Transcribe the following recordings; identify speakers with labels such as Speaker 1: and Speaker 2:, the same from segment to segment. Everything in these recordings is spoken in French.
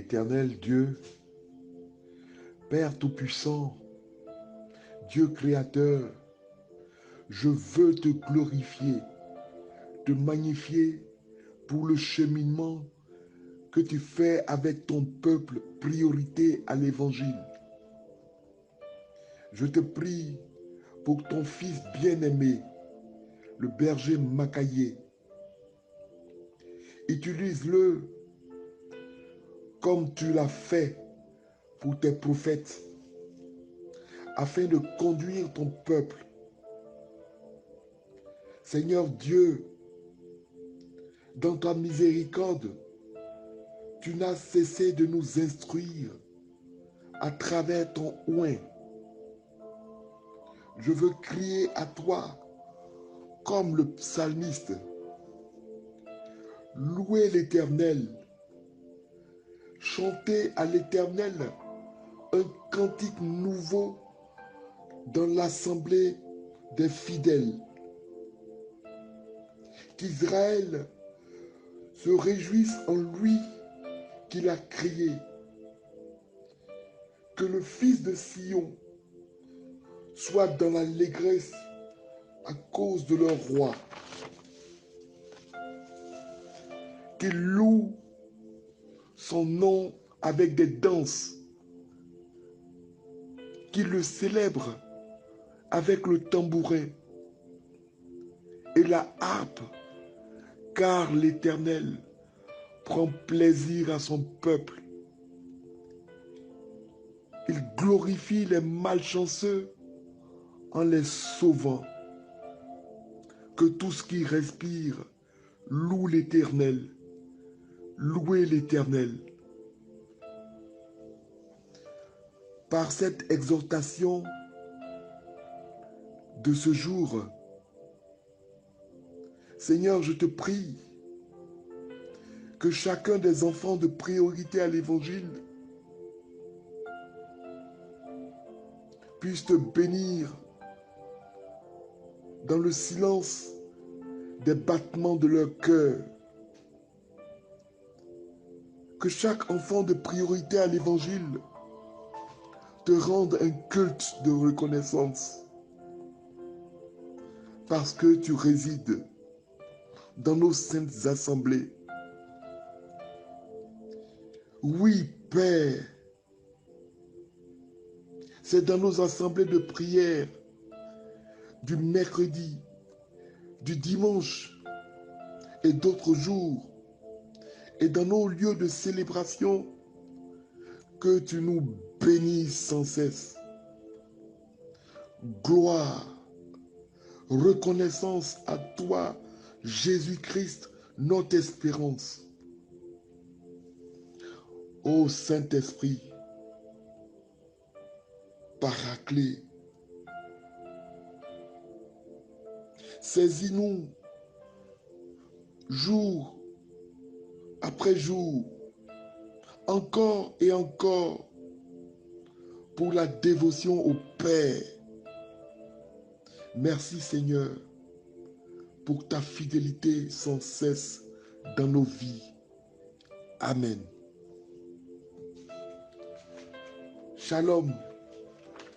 Speaker 1: Éternel Dieu, Père Tout-Puissant, Dieu Créateur, je veux te glorifier, te magnifier pour le cheminement que tu fais avec ton peuple, priorité à l'évangile. Je te prie pour ton fils bien-aimé, le berger Makaye. Utilise-le comme tu l'as fait pour tes prophètes, afin de conduire ton peuple. Seigneur Dieu, dans ta miséricorde, tu n'as cessé de nous instruire à travers ton oint. Je veux crier à toi comme le psalmiste. Louez l'Éternel. Chantez à l'Éternel un cantique nouveau dans l'assemblée des fidèles. Qu'Israël se réjouisse en lui qu'il a créé. Que le fils de Sion soit dans l'allégresse à cause de leur roi. Qu'il loue son nom avec des danses. Qu'il le célèbre avec le tambourin et la harpe, car l'Éternel prend plaisir à son peuple. Il glorifie les malchanceux en les sauvant. Que tout ce qui respire loue l'Éternel. Louez l'Éternel. Par cette exhortation de ce jour, Seigneur, je te prie que chacun des enfants de priorité à l'Évangile puisse te bénir dans le silence des battements de leur cœur. Que chaque enfant de priorité à l'Évangile te rende un culte de reconnaissance parce que tu résides dans nos saintes assemblées. Oui, Père, c'est dans nos assemblées de prière du mercredi, du dimanche et d'autres jours, et dans nos lieux de célébration, que tu nous bénisses sans cesse. Gloire, reconnaissance à toi, Jésus-Christ, notre espérance. Ô Saint-Esprit, Paraclet, saisis-nous jour après jour, encore et encore, pour la dévotion au Père. Merci Seigneur pour ta fidélité sans cesse dans nos vies. Amen. Shalom,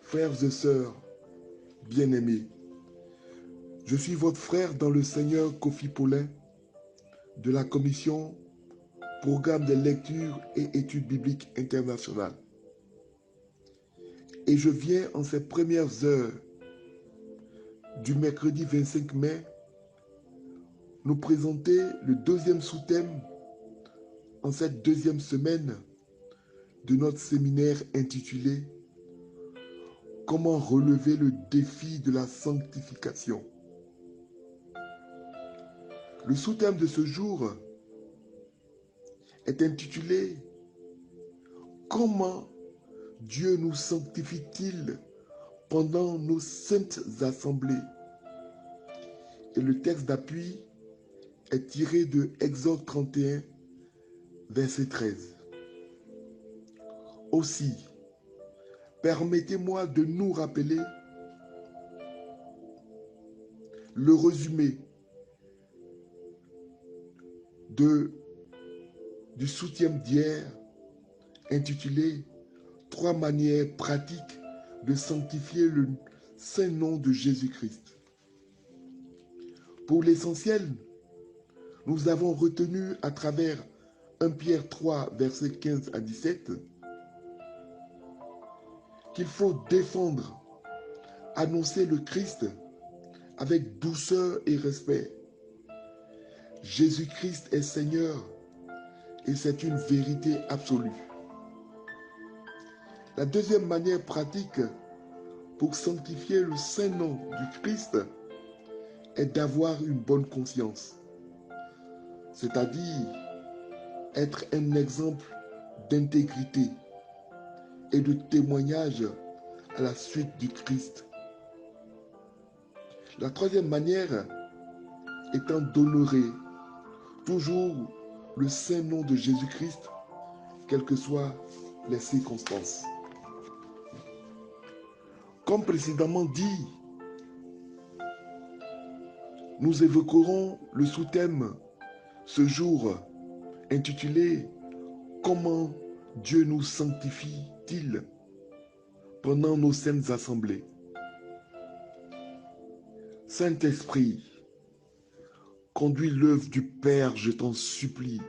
Speaker 1: frères et sœurs bien-aimés. Je suis votre frère dans le Seigneur Kofi Paulin de la Commission Programme des lectures et études bibliques internationales. Et je viens en ces premières heures du mercredi 25 mai nous présenter le deuxième sous-thème en cette deuxième semaine de notre séminaire intitulé « Comment relever le défi de la sanctification ». Le sous-thème de ce jour est intitulé « Comment Dieu nous sanctifie-t-il pendant nos saintes assemblées ?» Et le texte d'appui est tiré de Exode 31, verset 13. Aussi, permettez-moi de nous rappeler le résumé du soutien d'hier intitulé « 3 manières pratiques de sanctifier le saint nom de Jésus-Christ ». Pour l'essentiel, nous avons retenu à travers 1 Pierre 3, versets 15 à 17, qu'il faut défendre, annoncer le Christ avec douceur et respect. Jésus-Christ est Seigneur et c'est une vérité absolue. La deuxième manière pratique pour sanctifier le saint nom du Christ est d'avoir une bonne conscience, c'est-à-dire être un exemple d'intégrité et de témoignage à la suite du Christ. La troisième manière étant d'honorer toujours le saint nom de Jésus-Christ, quelles que soient les circonstances. Comme précédemment dit, nous évoquerons le sous-thème ce jour intitulé « Comment Dieu nous sanctifie-t-il pendant nos saintes assemblées ?» Saint-Esprit, conduis l'œuvre du Père, je t'en supplie.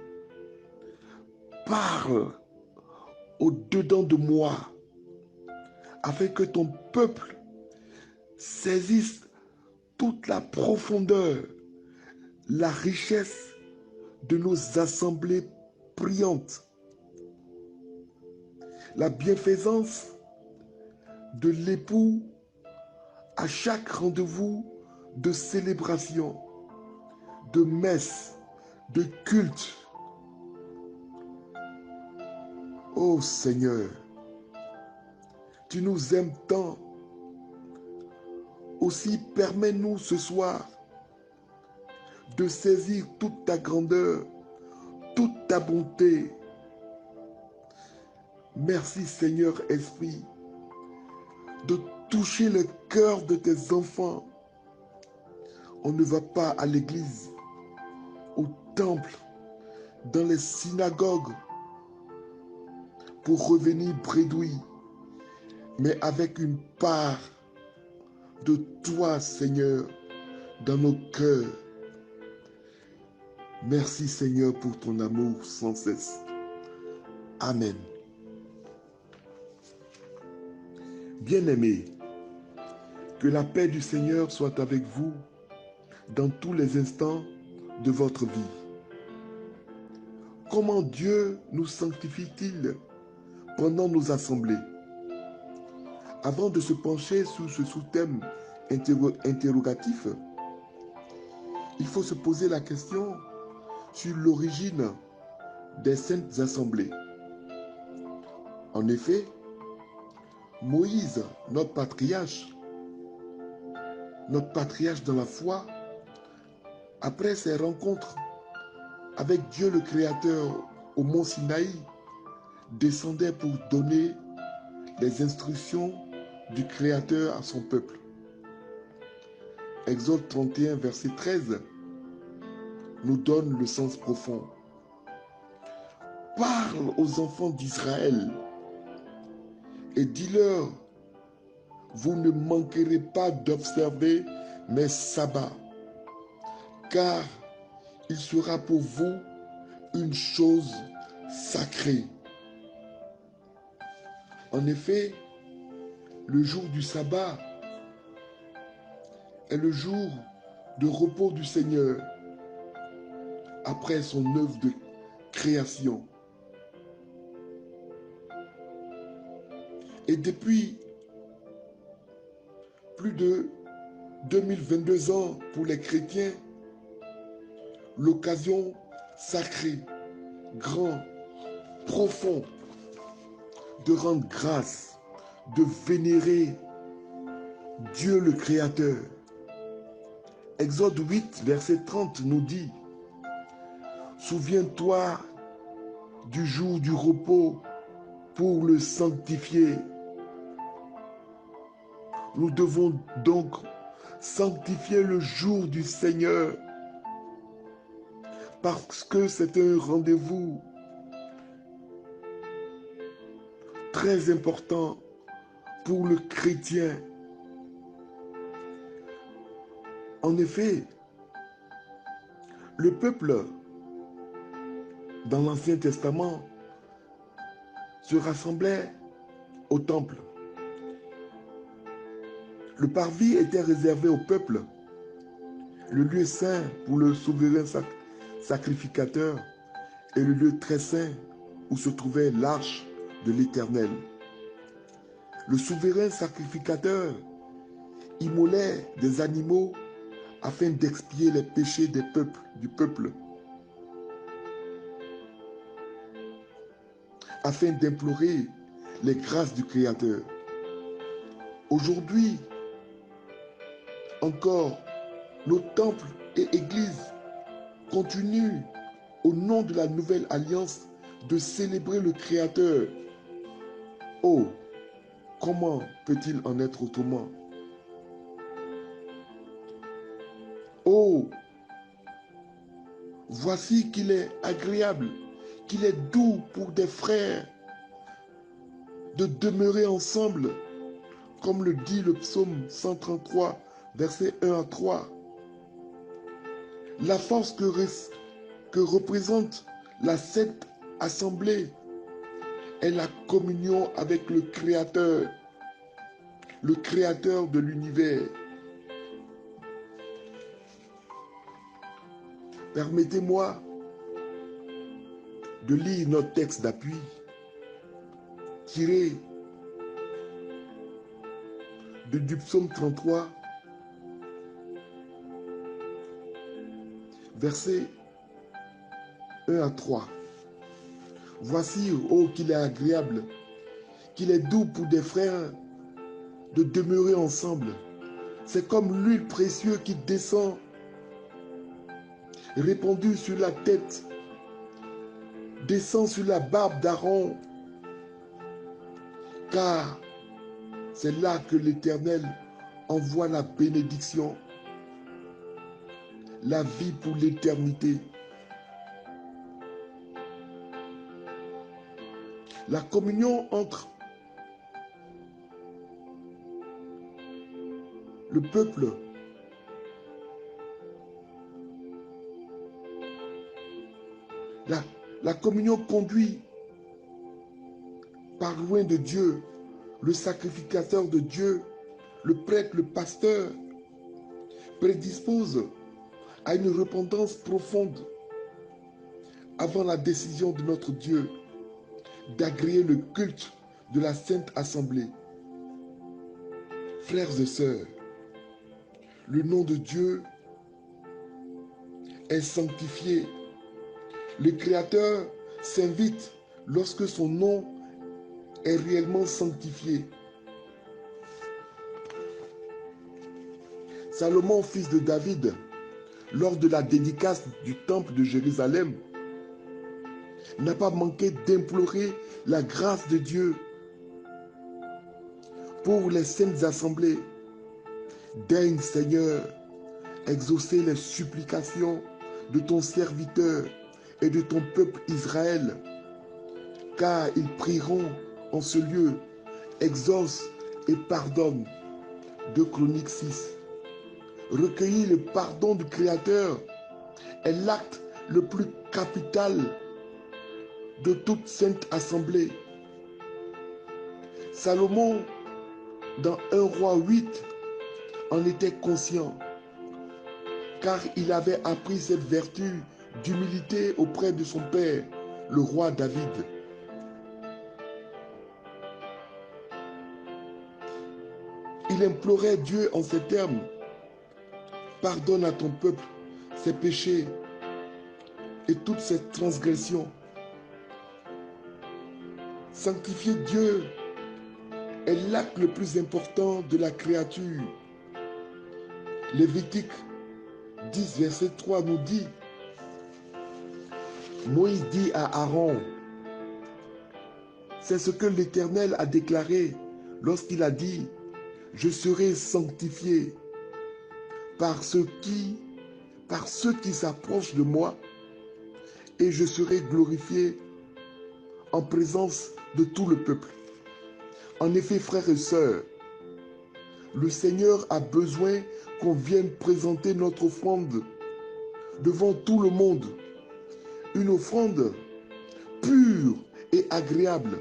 Speaker 1: Parle au-dedans de moi, afin que ton peuple saisisse toute la profondeur, la richesse de nos assemblées priantes, la bienfaisance de l'époux à chaque rendez-vous de célébration, de messe, de culte. Ô Seigneur, tu nous aimes tant. Aussi, permets-nous ce soir de saisir toute ta grandeur, toute ta bonté. Merci Seigneur Esprit de toucher le cœur de tes enfants. On ne va pas à l'église, au temple, dans les synagogues pour revenir bredouille, mais avec une part de toi, Seigneur, dans nos cœurs. Merci, Seigneur, pour ton amour sans cesse. Amen. Bien-aimés, que la paix du Seigneur soit avec vous dans tous les instants de votre vie. Comment Dieu nous sanctifie-t-il pendant nos assemblées? Avant de se pencher sur ce sous-thème interrogatif, il faut se poser la question sur l'origine des saintes assemblées. En effet, Moïse, notre patriarche dans la foi, après ses rencontres avec Dieu le Créateur au mont Sinaï, descendait pour donner les instructions du Créateur à son peuple. Exode 31, verset 13, nous donne le sens profond. Parle aux enfants d'Israël et dis-leur, vous ne manquerez pas d'observer mes sabbats, car il sera pour vous une chose sacrée. En effet, le jour du sabbat est le jour de repos du Seigneur après son œuvre de création. Et depuis plus de 2022 ans pour les chrétiens, l'occasion sacrée, grand, profond, de rendre grâce, de vénérer Dieu le Créateur. Exode 8, verset 30 nous dit, « Souviens-toi du jour du repos pour le sanctifier. » Nous devons donc sanctifier le jour du Seigneur parce que c'est un rendez-vous très important pour le chrétien. En effet, le peuple dans l'Ancien Testament se rassemblait au temple. Le parvis était réservé au peuple, le lieu saint pour le souverain sacrificateur et le lieu très saint où se trouvait l'arche de l'Éternel. Le souverain sacrificateur immolait des animaux afin d'expier les péchés du peuple, afin d'implorer les grâces du Créateur. Aujourd'hui, encore, nos temples et églises continuent, au nom de la nouvelle alliance, de célébrer le Créateur. Oh, comment peut-il en être autrement? Oh, voici qu'il est agréable, qu'il est doux pour des frères de demeurer ensemble, comme le dit le psaume 133, versets 1 à 3. La force que représente la Sainte Assemblée est la communion avec le Créateur de l'univers. Permettez-moi de lire notre texte d'appui tiré du psaume 33, versets 1 à 3. Voici, oh, qu'il est agréable, qu'il est doux pour des frères de demeurer ensemble. C'est comme l'huile précieuse qui descend, répandue sur la tête, descend sur la barbe d'Aaron, car c'est là que l'Éternel envoie la bénédiction, la vie pour l'éternité. La communion entre le peuple la communion conduit par loin de Dieu, le sacrificateur de Dieu, le prêtre, le pasteur, prédispose à une repentance profonde avant la décision de notre Dieu d'agréer le culte de la Sainte Assemblée. Frères et sœurs, le nom de Dieu est sanctifié. Le Créateur s'invite lorsque son nom est réellement sanctifié. Salomon, fils de David, lors de la dédicace du temple de Jérusalem, n'a pas manqué d'implorer la grâce de Dieu pour les saintes assemblées. Daigne, Seigneur, exaucer les supplications de ton serviteur et de ton peuple Israël, car ils prieront en ce lieu. Exauce et pardonne. 2 Chroniques 6. Recueillir le pardon du Créateur est l'acte le plus capital de toute sainte assemblée. Salomon, dans 1 Roi 8, en était conscient, car il avait appris cette vertu d'humilité auprès de son père, le roi David. Il implorait Dieu en ces termes: pardonne à ton peuple ses péchés et toutes ses transgressions. Sanctifier Dieu est l'acte le plus important de la créature. Lévitique 10, verset 3 nous dit: Moïse dit à Aaron, c'est ce que l'Éternel a déclaré lorsqu'il a dit: je serai sanctifié par ceux qui s'approchent de moi, et je serai glorifié en présence de tout le peuple. En effet, frères et sœurs, le Seigneur a besoin qu'on vienne présenter notre offrande devant tout le monde. Une offrande pure et agréable.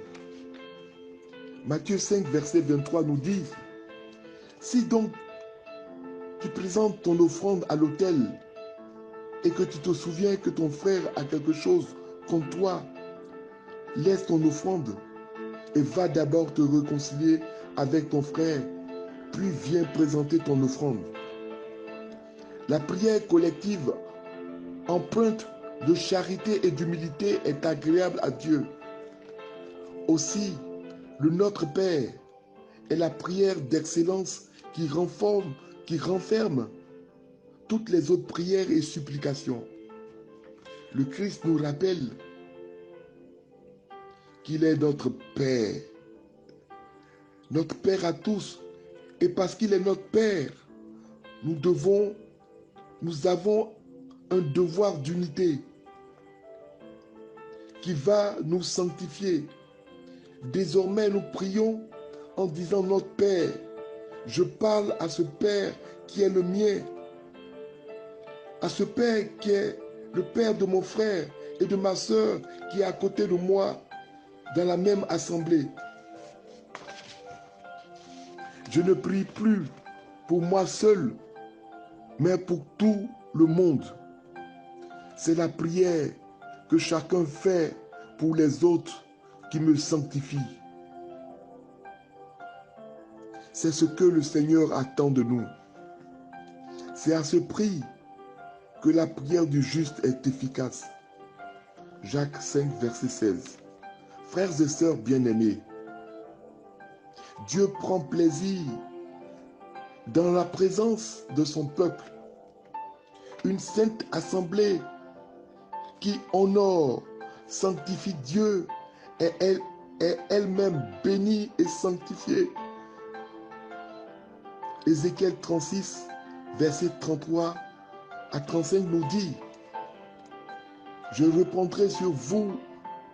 Speaker 1: Matthieu 5, verset 23 nous dit, si donc tu présentes ton offrande à l'autel et que tu te souviens que ton frère a quelque chose contre toi, laisse ton offrande et va d'abord te réconcilier avec ton frère, puis viens présenter ton offrande. La prière collective, empreinte de charité et d'humilité, est agréable à Dieu. Aussi, le Notre Père est la prière d'excellence qui renferme toutes les autres prières et supplications. Le Christ nous rappelle qu'il est notre Père à tous. Et parce qu'il est notre Père, nous avons un devoir d'unité qui va nous sanctifier. Désormais, nous prions en disant notre Père. Je parle à ce Père qui est le mien, à ce Père qui est le Père de mon frère et de ma sœur qui est à côté de moi dans la même assemblée. Je ne prie plus pour moi seul, mais pour tout le monde. C'est la prière que chacun fait pour les autres qui me sanctifie. C'est ce que le Seigneur attend de nous. C'est à ce prix que la prière du juste est efficace. Jacques 5, verset 16. Frères et sœurs bien-aimés, Dieu prend plaisir dans la présence de son peuple. Une sainte assemblée qui honore, sanctifie Dieu et est elle-même bénie et sanctifiée. Ézéchiel 36, verset 33 à 35 nous dit, je répandrai sur vous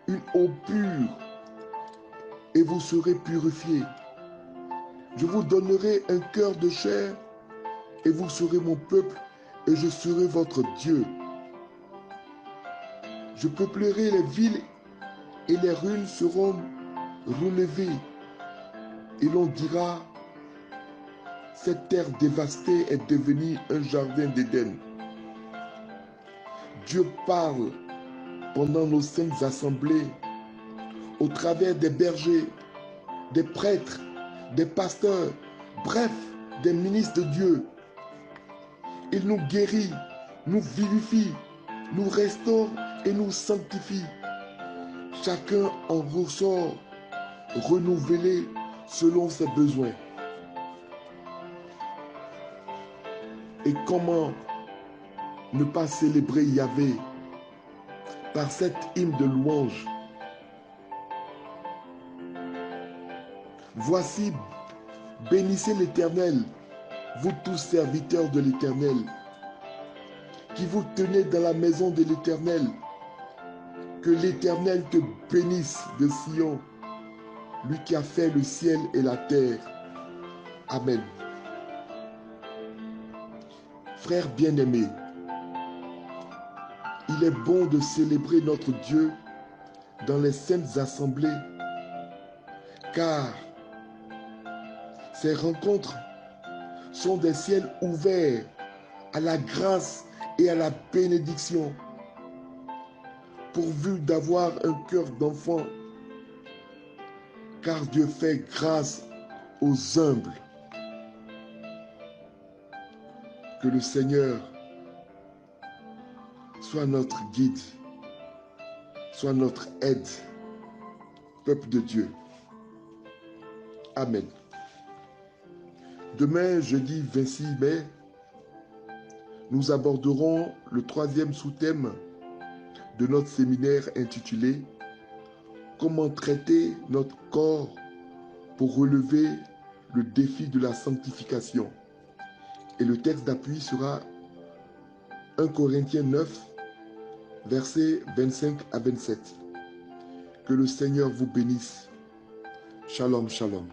Speaker 1: une eau pure et vous serez purifiés. Je vous donnerai un cœur de chair et vous serez mon peuple et je serai votre Dieu. Je peuplerai les villes et les ruines seront relevées et l'on dira, cette terre dévastée est devenue un jardin d'Éden. Dieu parle pendant nos saintes assemblées, au travers des bergers, des prêtres, des pasteurs, bref, des ministres de Dieu. Il nous guérit, nous vivifie, nous restaure et nous sanctifie. Chacun en ressort renouvelé selon ses besoins. Et comment ne pas célébrer Yahvé par cette hymne de louange? Voici, bénissez l'Éternel, vous tous serviteurs de l'Éternel, qui vous tenez dans la maison de l'Éternel. Que l'Éternel te bénisse de Sion, lui qui a fait le ciel et la terre. Amen. Frères bien-aimés, il est bon de célébrer notre Dieu dans les saintes assemblées, car ces rencontres sont des ciels ouverts à la grâce et à la bénédiction, pourvu d'avoir un cœur d'enfant, car Dieu fait grâce aux humbles. Que le Seigneur soit notre guide, soit notre aide, peuple de Dieu. Amen. Demain, jeudi 26 mai, nous aborderons le troisième sous-thème de notre séminaire intitulé « Comment traiter notre corps pour relever le défi de la sanctification ». Et le texte d'appui sera 1 Corinthiens 9, versets 25 à 27. Que le Seigneur vous bénisse. Shalom, shalom.